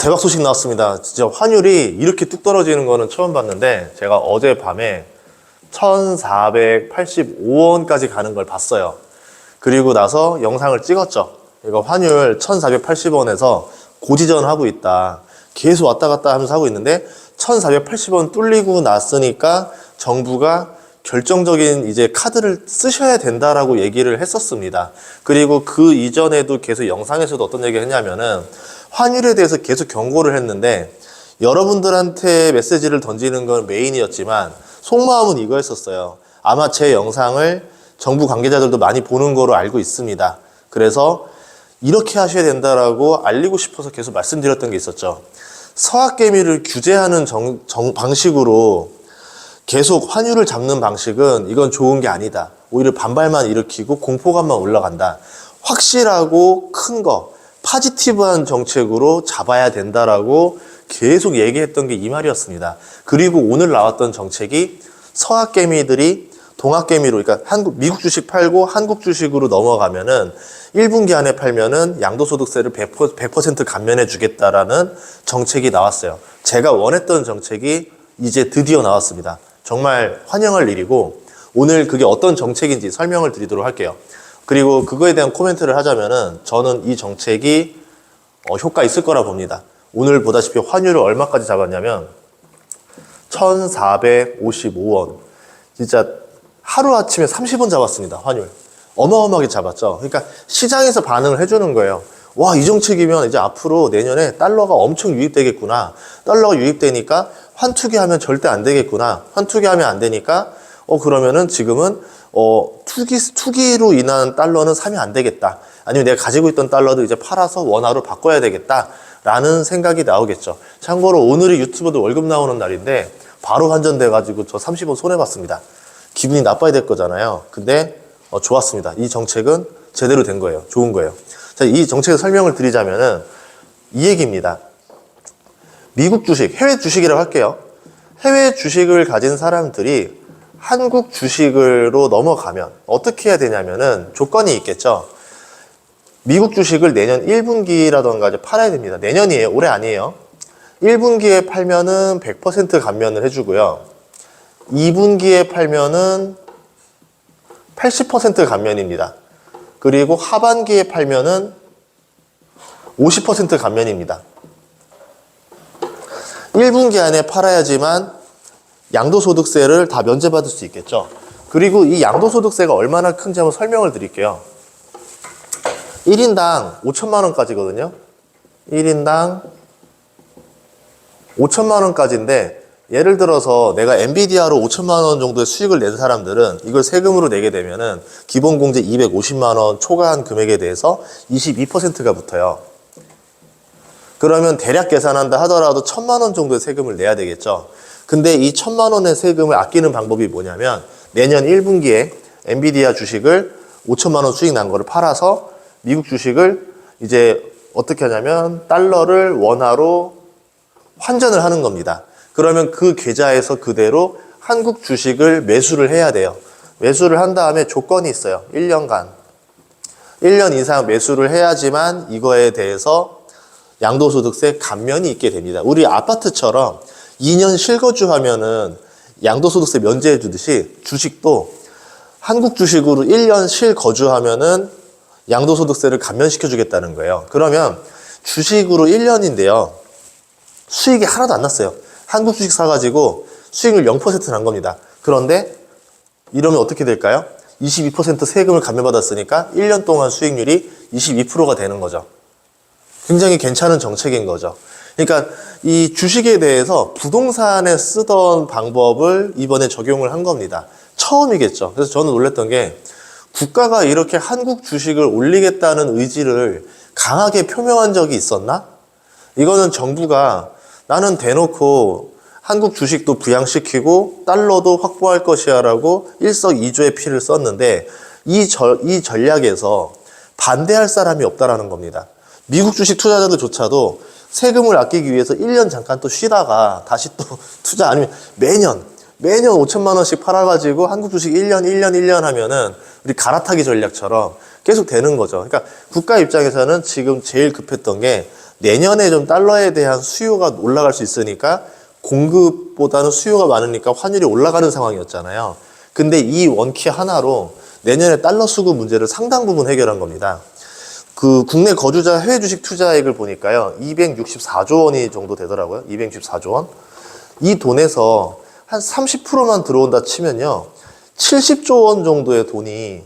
대박 소식 나왔습니다. 진짜 환율이 이렇게 뚝 떨어지는 거는 처음 봤는데, 제가 어젯밤에 1485원까지 가는 걸 봤어요. 그리고 나서 영상을 찍었죠. 이거 환율 1480원에서 고지전하고 있다. 계속 왔다 갔다 하면서 하고 있는데 1480원 뚫리고 났으니까 정부가 결정적인 이제 카드를 쓰셔야 된다라고 얘기를 했었습니다. 그리고 그 이전에도 계속 영상에서도 어떤 얘기를 했냐면은 환율에 대해서 계속 경고를 했는데, 여러분들한테 메시지를 던지는 건 메인이었지만 속마음은 이거였었어요. 아마 제 영상을 정부 관계자들도 많이 보는 거로 알고 있습니다. 그래서 이렇게 하셔야 된다라고 알리고 싶어서 계속 말씀드렸던 게 있었죠. 서학개미를 규제하는 방식으로 계속 환율을 잡는 방식은 이건 좋은 게 아니다. 오히려 반발만 일으키고 공포감만 올라간다. 확실하고 큰 거, 파지티브한 정책으로 잡아야 된다라고 계속 얘기했던 게 이 말이었습니다. 그리고 오늘 나왔던 정책이 서학개미들이 동학개미로, 그러니까 미국 주식 팔고 한국 주식으로 넘어가면은 1분기 안에 팔면은 양도소득세를 100% 감면해 주겠다라는 정책이 나왔어요. 제가 원했던 정책이 이제 드디어 나왔습니다. 정말 환영할 일이고, 오늘 그게 어떤 정책인지 설명을 드리도록 할게요. 그리고 그거에 대한 코멘트를 하자면은 저는 이 정책이 효과 있을 거라 봅니다. 오늘 보다시피 환율을 얼마까지 잡았냐면 1455원. 진짜 하루아침에 30원 잡았습니다. 환율. 어마어마하게 잡았죠. 그러니까 시장에서 반응을 해주는 거예요. 와, 이 정책이면 이제 앞으로 내년에 달러가 엄청 유입되겠구나. 달러가 유입되니까 환투기하면 절대 안 되겠구나. 환투기하면 안 되니까 그러면은 지금은 투기로 인한 달러는 사면 안 되겠다. 아니면 내가 가지고 있던 달러도 이제 팔아서 원화로 바꿔야 되겠다. 라는 생각이 나오겠죠. 참고로 오늘이 유튜버도 월급 나오는 날인데 바로 환전돼가지고 저 30원 손해봤습니다. 기분이 나빠야 될 거잖아요. 근데 좋았습니다. 이 정책은 제대로 된 거예요. 좋은 거예요. 자, 이 정책의 설명을 드리자면은 이 얘기입니다. 미국 주식, 해외 주식이라고 할게요. 해외 주식을 가진 사람들이 한국 주식으로 넘어가면 어떻게 해야 되냐면은 조건이 있겠죠. 미국 주식을 내년 1분기라던가 이제 팔아야 됩니다. 내년이에요. 올해 아니에요. 1분기에 팔면은 100% 감면을 해주고요. 2분기에 팔면은 80% 감면입니다. 그리고 하반기에 팔면은 50% 감면입니다. 1분기 안에 팔아야지만 양도소득세를 다 면제받을 수 있겠죠. 그리고 이 양도소득세가 얼마나 큰지 한번 설명을 드릴게요. 1인당 5천만 원까지거든요. 1인당 5천만 원까지인데, 예를 들어서 내가 엔비디아로 5천만 원 정도의 수익을 낸 사람들은 이걸 세금으로 내게 되면은 기본공제 250만 원 초과한 금액에 대해서 22%가 붙어요. 그러면 대략 계산한다 하더라도 1,000만 원 정도의 세금을 내야 되겠죠. 근데 이 1,000만 원의 세금을 아끼는 방법이 뭐냐면, 내년 1분기에 엔비디아 주식을 5천만 원 수익 난 거를 팔아서 미국 주식을 이제 어떻게 하냐면 달러를 원화로 환전을 하는 겁니다. 그러면 그 계좌에서 그대로 한국 주식을 매수를 해야 돼요. 매수를 한 다음에 조건이 있어요. 1년간. 1년 이상 매수를 해야지만 이거에 대해서 양도소득세 감면이 있게 됩니다. 우리 아파트처럼 2년 실거주 하면은 양도소득세 면제해 주듯이 주식도 한국 주식으로 1년 실거주하면은 양도소득세를 감면시켜 주겠다는 거예요. 그러면 주식으로 1년인데요. 수익이 하나도 안 났어요. 한국 주식 사가지고 수익률 0% 난 겁니다. 그런데 이러면 어떻게 될까요? 22% 세금을 감면받았으니까 1년 동안 수익률이 22%가 되는 거죠. 굉장히 괜찮은 정책인 거죠. 그러니까 이 주식에 대해서 부동산에 쓰던 방법을 이번에 적용을 한 겁니다. 처음이겠죠. 그래서 저는 놀랐던 게, 국가가 이렇게 한국 주식을 올리겠다는 의지를 강하게 표명한 적이 있었나? 이거는 정부가 나는 대놓고 한국 주식도 부양시키고 달러도 확보할 것이야 라고 일석이조의 피를 썼는데, 이 전략에서 반대할 사람이 없다라는 겁니다. 미국 주식 투자자들조차도 세금을 아끼기 위해서 1년 잠깐 또 쉬다가 다시 또 투자, 아니면 매년 5천만 원씩 팔아가지고 한국 주식 1년 하면은 우리 갈아타기 전략처럼 계속 되는 거죠. 그러니까 국가 입장에서는 지금 제일 급했던 게, 내년에 좀 달러에 대한 수요가 올라갈 수 있으니까 공급보다는 수요가 많으니까 환율이 올라가는 상황이었잖아요. 근데 이 원키 하나로 내년에 달러 수급 문제를 상당 부분 해결한 겁니다. 그 국내 거주자 해외 주식 투자액을 보니까요, 264조 원이 정도 되더라고요. 264조 원. 이 돈에서 한 30%만 들어온다 치면요, 70조 원 정도의 돈이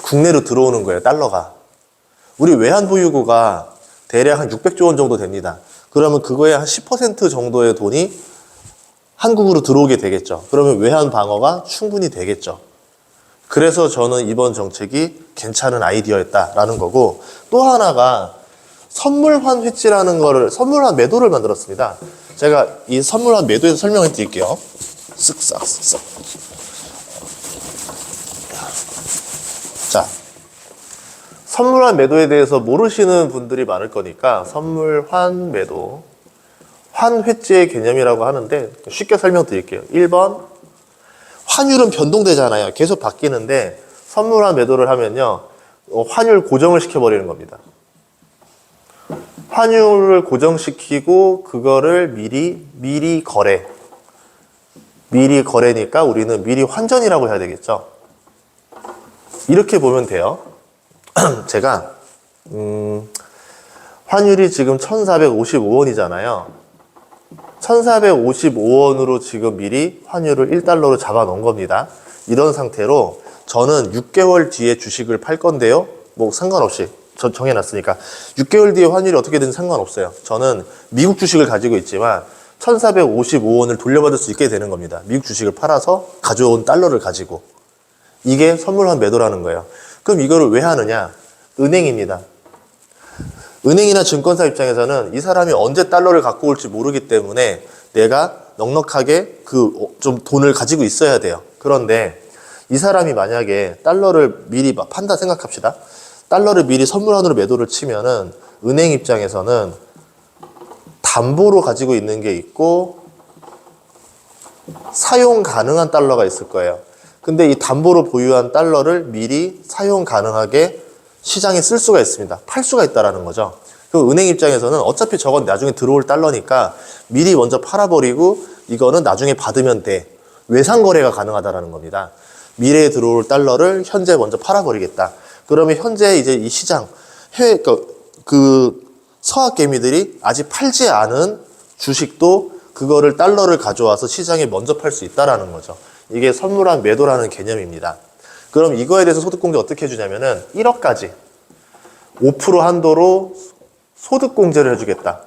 국내로 들어오는 거예요, 달러가. 우리 외환 보유고가 대략 한 600조 원 정도 됩니다. 그러면 그거에 한 10% 정도의 돈이 한국으로 들어오게 되겠죠. 그러면 외환 방어가 충분히 되겠죠. 그래서 저는 이번 정책이 괜찮은 아이디어였다라는 거고, 또 하나가 선물환 회지라는 거를, 선물환 매도를 만들었습니다. 제가 이 선물환 매도에서 설명해 드릴게요. 쓱싹쓱싹. 자, 선물환 매도에 대해서 모르시는 분들이 많을 거니까 선물환 매도, 환회지의 개념이라고 하는데 쉽게 설명드릴게요. 1번, 환율은 변동되잖아요. 계속 바뀌는데 선물환 매도를 하면요, 환율 고정을 시켜버리는 겁니다. 환율을 고정시키고 그거를 미리 거래. 미리 거래니까 우리는 미리 환전이라고 해야 되겠죠. 이렇게 보면 돼요. 제가 환율이 지금 1455원이잖아요. 1455원으로 지금 미리 환율을 1달러로 잡아 놓은 겁니다. 이런 상태로 저는 6개월 뒤에 주식을 팔 건데요. 뭐 상관없이 정해놨으니까 6개월 뒤에 환율이 어떻게 되든 상관없어요. 저는 미국 주식을 가지고 있지만 1455원을 돌려받을 수 있게 되는 겁니다. 미국 주식을 팔아서 가져온 달러를 가지고. 이게 선물환 매도라는 거예요. 그럼 이거를 왜 하느냐? 은행입니다. 은행이나 증권사 입장에서는 이 사람이 언제 달러를 갖고 올지 모르기 때문에 내가 넉넉하게 좀 돈을 가지고 있어야 돼요. 그런데 이 사람이 만약에 달러를 미리 판다 생각합시다. 달러를 미리 선물환으로 매도를 치면은 은행 입장에서는 담보로 가지고 있는 게 있고 사용 가능한 달러가 있을 거예요. 근데 이 담보로 보유한 달러를 미리 사용 가능하게 시장에 쓸 수가 있습니다. 팔 수가 있다라는 거죠. 그 은행 입장에서는 어차피 저건 나중에 들어올 달러니까 미리 먼저 팔아버리고 이거는 나중에 받으면 돼. 외상 거래가 가능하다라는 겁니다. 미래에 들어올 달러를 현재 먼저 팔아버리겠다. 그러면 현재 이제 이 시장 해외 서학 개미들이 아직 팔지 않은 주식도 그거를 달러를 가져와서 시장에 먼저 팔 수 있다라는 거죠. 이게 선물환 매도라는 개념입니다. 그럼 이거에 대해서 소득공제 어떻게 해주냐면은 1억까지 5% 한도로 소득공제를 해주겠다.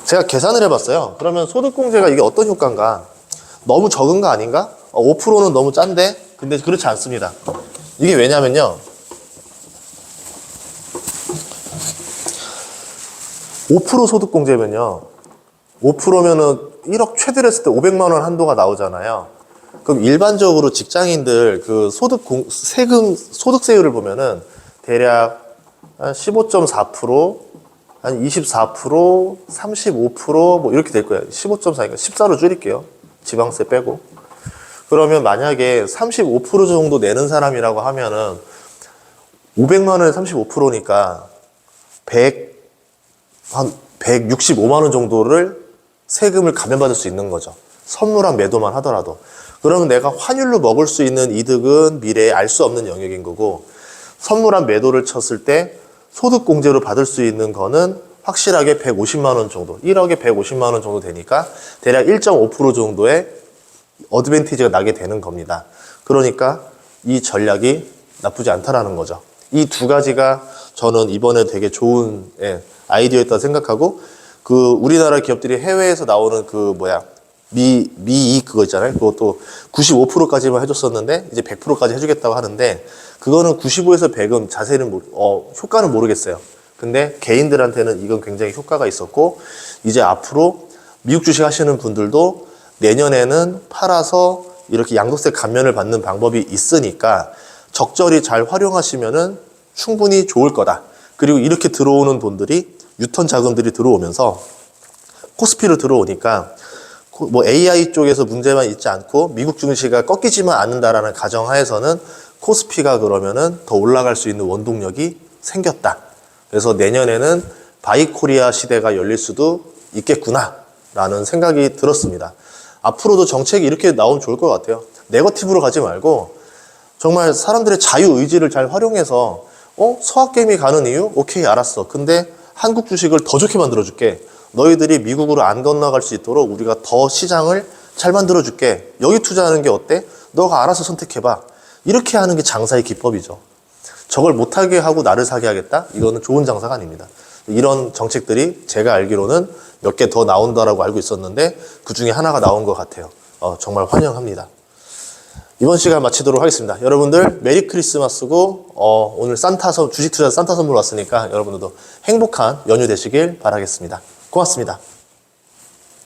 제가 계산을 해봤어요. 그러면 소득공제가 이게 어떤 효과인가? 너무 적은 거 아닌가? 5%는 너무 짠데? 근데 그렇지 않습니다. 이게 왜냐면요, 5% 소득공제면요, 5%면은 1억 최대로 했을 때 500만 원 한도가 나오잖아요. 그럼 일반적으로 직장인들 그 소득세율을 보면은 대략 한 15.4%, 한 24%, 35% 이렇게 될 거예요. 15.4니까 14로 줄일게요. 지방세 빼고. 그러면 만약에 35% 정도 내는 사람이라고 하면은 500만 원에 35%니까 165만 원 정도를 세금을 감면받을 수 있는 거죠. 선물환 매도만 하더라도. 그러면 내가 환율로 먹을 수 있는 이득은 미래에 알 수 없는 영역인 거고, 선물환 매도를 쳤을 때 소득공제로 받을 수 있는 거는 확실하게 150만 원 정도, 1억에 150만 원 정도 되니까 대략 1.5% 정도의 어드밴티지가 나게 되는 겁니다. 그러니까 이 전략이 나쁘지 않다라는 거죠. 이 두 가지가 저는 이번에 되게 좋은 아이디어였다고 생각하고, 우리나라 기업들이 해외에서 나오는 미이익 그거 있잖아요. 그것도 95%까지만 해줬었는데 이제 100%까지 해주겠다고 하는데, 그거는 95에서 100은 자세히는 효과는 모르겠어요. 근데 개인들한테는 이건 굉장히 효과가 있었고, 이제 앞으로 미국 주식 하시는 분들도 내년에는 팔아서 이렇게 양도세 감면을 받는 방법이 있으니까 적절히 잘 활용하시면은 충분히 좋을 거다. 그리고 이렇게 들어오는 돈들이, 유턴 자금들이 들어오면서 코스피로 들어오니까 AI 쪽에서 문제만 있지 않고 미국 증시가 꺾이지만 않는다라는 가정하에서는 코스피가 그러면은 더 올라갈 수 있는 원동력이 생겼다. 그래서 내년에는 바이코리아 시대가 열릴 수도 있겠구나 라는 생각이 들었습니다. 앞으로도 정책이 이렇게 나오면 좋을 것 같아요. 네거티브로 가지 말고 정말 사람들의 자유의지를 잘 활용해서 서학개미 가는 이유? 오케이, 알았어. 근데 한국 주식을 더 좋게 만들어줄게. 너희들이 미국으로 안 건너갈 수 있도록 우리가 더 시장을 잘 만들어줄게. 여기 투자하는 게 어때? 너가 알아서 선택해봐. 이렇게 하는 게 장사의 기법이죠. 저걸 못하게 하고 나를 사게 하겠다? 이거는 좋은 장사가 아닙니다. 이런 정책들이 제가 알기로는 몇 개 더 나온다라고 알고 있었는데 그 중에 하나가 나온 것 같아요. 정말 환영합니다. 이번 시간 마치도록 하겠습니다. 여러분들 메리 크리스마스고 오늘 주식 투자 산타 선물 왔으니까 여러분들도 행복한 연휴 되시길 바라겠습니다. 고맙습니다.